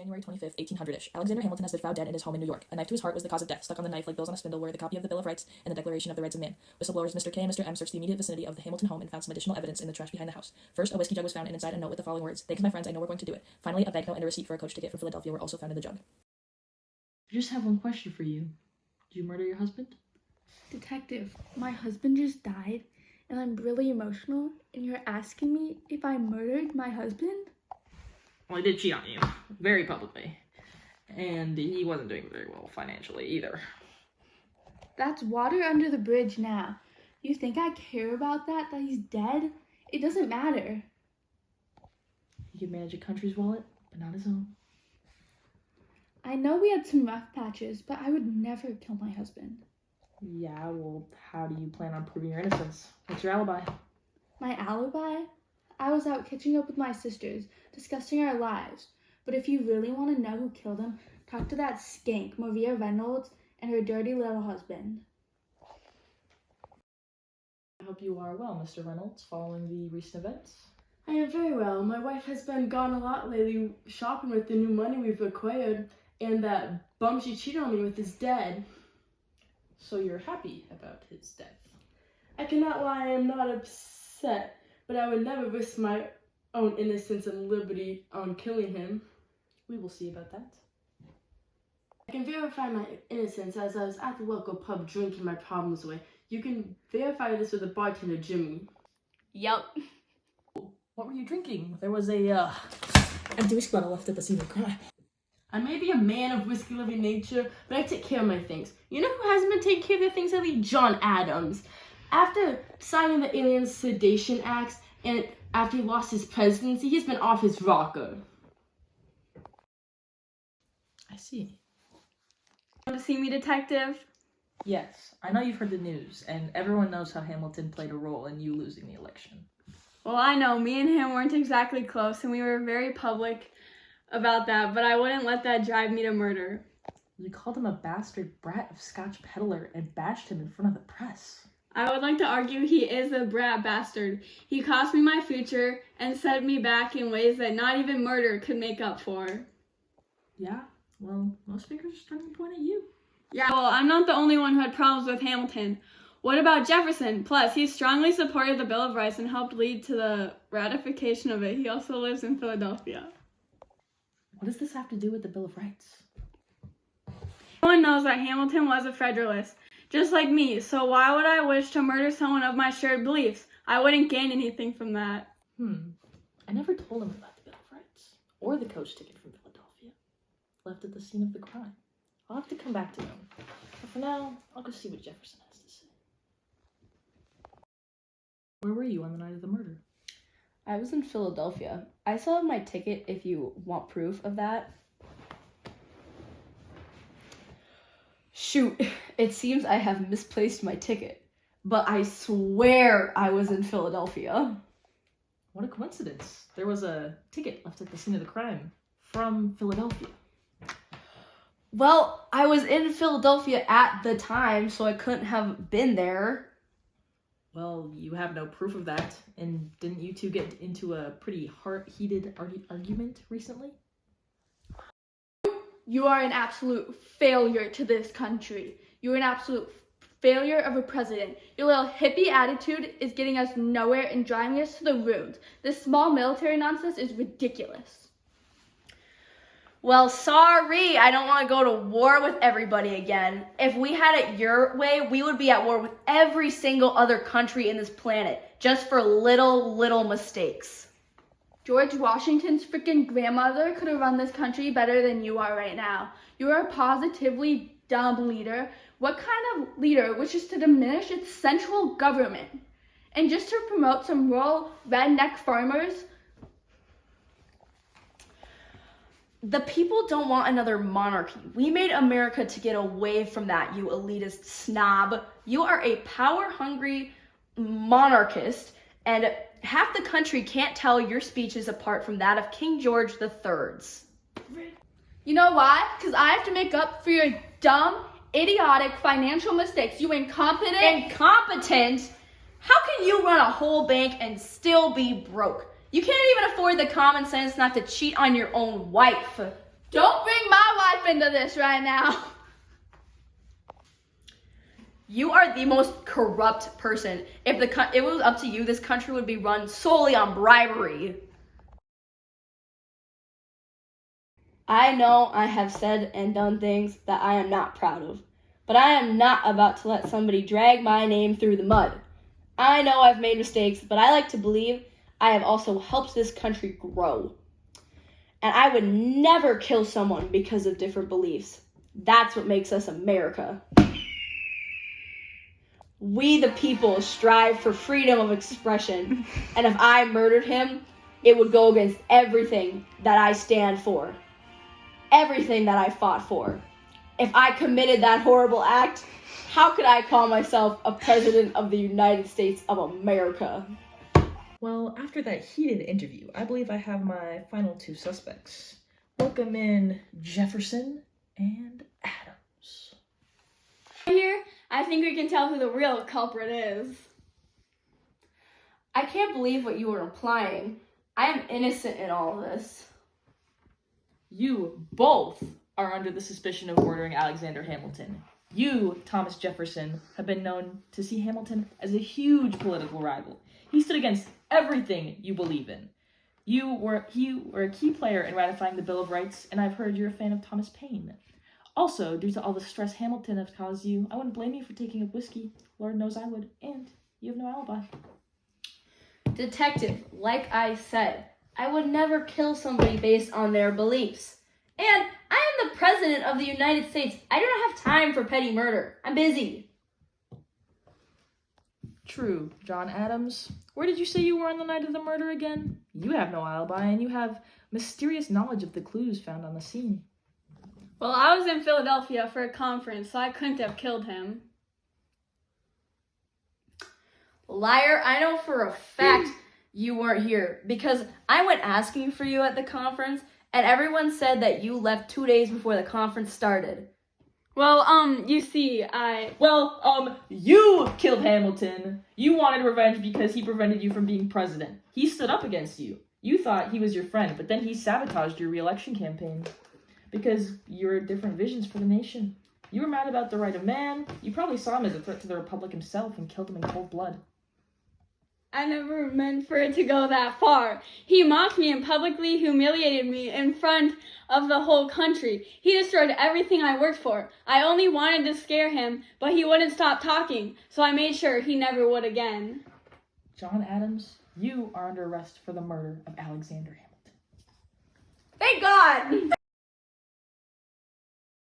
January 25th, 1800-ish. Alexander Hamilton has been found dead in his home in New York. A knife to his heart was the cause of death. Stuck on the knife like bills on a spindle were the copy of the Bill of Rights and the Declaration of the Rights of Man. Whistleblowers Mr. K and Mr. M searched the immediate vicinity of the Hamilton home and found some additional evidence in the trash behind the house. First, a whiskey jug was found, and inside a note with the following words: "Thanks, my friends, I know we're going to do it." Finally, a banknote and a receipt for a coach ticket from Philadelphia were also found in the jug. I just have one question for you. Did you murder your husband? Detective, my husband just died, and I'm really emotional, and you're asking me if I murdered my husband? Well, he did cheat on you, very publicly. And he wasn't doing very well financially either. That's water under the bridge now. You think I care about that he's dead? It doesn't matter. He could manage a country's wallet, but not his own. I know we had some rough patches, but I would never kill my husband. Yeah, well, how do you plan on proving your innocence? What's your alibi? My alibi? I was out catching up with my sisters, discussing our lives. But if you really want to know who killed him, talk to that skank, Maria Reynolds, and her dirty little husband. I hope you are well, Mr. Reynolds, following the recent events. I am very well. My wife has been gone a lot lately shopping with the new money we've acquired, and that bum she cheated on me with is dead. So you're happy about his death? I cannot lie, I am not upset, but I would never risk my own innocence and liberty on killing him. We will see about that. I can verify my innocence as I was at the local pub drinking my problems away. You can verify this with the bartender, Jimmy. Yup. What were you drinking? There was a, empty whiskey bottle left at the scene of the crime. I may be a man of whiskey-loving nature, but I take care of my things. You know who hasn't been taking care of their things lately? John Adams. After signing the Alien Sedation Acts, and after he lost his presidency, he's been off his rocker. I see. Want to see me, detective? Yes, I know you've heard the news, and everyone knows how Hamilton played a role in you losing the election. Well, I know, me and him weren't exactly close, and we were very public about that, but I wouldn't let that drive me to murder. You called him a bastard brat of Scotch peddler and bashed him in front of the press. I would like to argue he is a brat bastard. He cost me my future and set me back in ways that not even murder could make up for. Yeah, well, most fingers are starting to point at you. Yeah, well, I'm not the only one who had problems with Hamilton. What about Jefferson? Plus, he strongly supported the Bill of Rights and helped lead to the ratification of it. He also lives in Philadelphia. What does this have to do with the Bill of Rights? Everyone knows that Hamilton was a Federalist, just like me, so why would I wish to murder someone of my shared beliefs? I wouldn't gain anything from that. I never told him about the Bill of Rights, or the coach ticket from Philadelphia, left at the scene of the crime. I'll have to come back to them, but for now, I'll go see what Jefferson has to say. Where were you on the night of the murder? I was in Philadelphia. I still have my ticket if you want proof of that. Shoot, it seems I have misplaced my ticket, but I swear I was in Philadelphia. What a coincidence. There was a ticket left at the scene of the crime from Philadelphia. Well, I was in Philadelphia at the time, so I couldn't have been there. Well, you have no proof of that, and didn't you two get into a pretty heated argument recently? You are an absolute failure to this country. You're an absolute failure of a president. Your little hippie attitude is getting us nowhere and driving us to the ruins. This small military nonsense is ridiculous. Well, sorry, I don't want to go to war with everybody again. If we had it your way, we would be at war with every single other country in this planet, just for little mistakes. George Washington's freaking grandmother could have run this country better than you are right now. You are a positively dumb leader. What kind of leader wishes to diminish its central government? And just to promote some rural redneck farmers? The people don't want another monarchy. We made America to get away from that, you elitist snob. You are a power-hungry monarchist, and half the country can't tell your speeches apart from that of King George III's. You know why? Because I have to make up for your dumb, idiotic financial mistakes. You incompetent. Incompetent? How can you run a whole bank and still be broke? You can't even afford the common sense not to cheat on your own wife. Don't bring my wife into this right now. You are the most corrupt person. If it was up to you, this country would be run solely on bribery. I know I have said and done things that I am not proud of, but I am not about to let somebody drag my name through the mud. I know I've made mistakes, but I like to believe I have also helped this country grow. And I would never kill someone because of different beliefs. That's what makes us America. We, the people, strive for freedom of expression, and if I murdered him, it would go against everything that I stand for, everything that I fought for. If I committed that horrible act, how could I call myself a president of the United States of America? Well, after that heated interview, I believe I have my final two suspects. Welcome in Jefferson and Adams. Here, I think we can tell who the real culprit is. I can't believe what you are implying. I am innocent in all of this. You both are under the suspicion of murdering Alexander Hamilton. You, Thomas Jefferson, have been known to see Hamilton as a huge political rival. He stood against everything you believe in. He were a key player in ratifying the Bill of Rights, and I've heard you're a fan of Thomas Paine. Also, due to all the stress Hamilton has caused you, I wouldn't blame you for taking up whiskey. Lord knows I would. And you have no alibi. Detective, like I said, I would never kill somebody based on their beliefs. And I am the president of the United States. I do not have time for petty murder. I'm busy. True, John Adams. Where did you say you were on the night of the murder again? You have no alibi, and you have mysterious knowledge of the clues found on the scene. Well, I was in Philadelphia for a conference, so I couldn't have killed him. Liar, I know for a fact you weren't here because I went asking for you at the conference and everyone said that you left 2 days before the conference started. Well, you see, You killed Hamilton. You wanted revenge because he prevented you from being president. He stood up against you. You thought he was your friend, but then he sabotaged your re-election campaign because you had different visions for the nation. You were mad about the right of man. You probably saw him as a threat to the Republic himself and killed him in cold blood. I never meant for it to go that far. He mocked me and publicly humiliated me in front of the whole country. He destroyed everything I worked for. I only wanted to scare him, but he wouldn't stop talking, so I made sure he never would again. John Adams, you are under arrest for the murder of Alexander Hamilton. Thank God!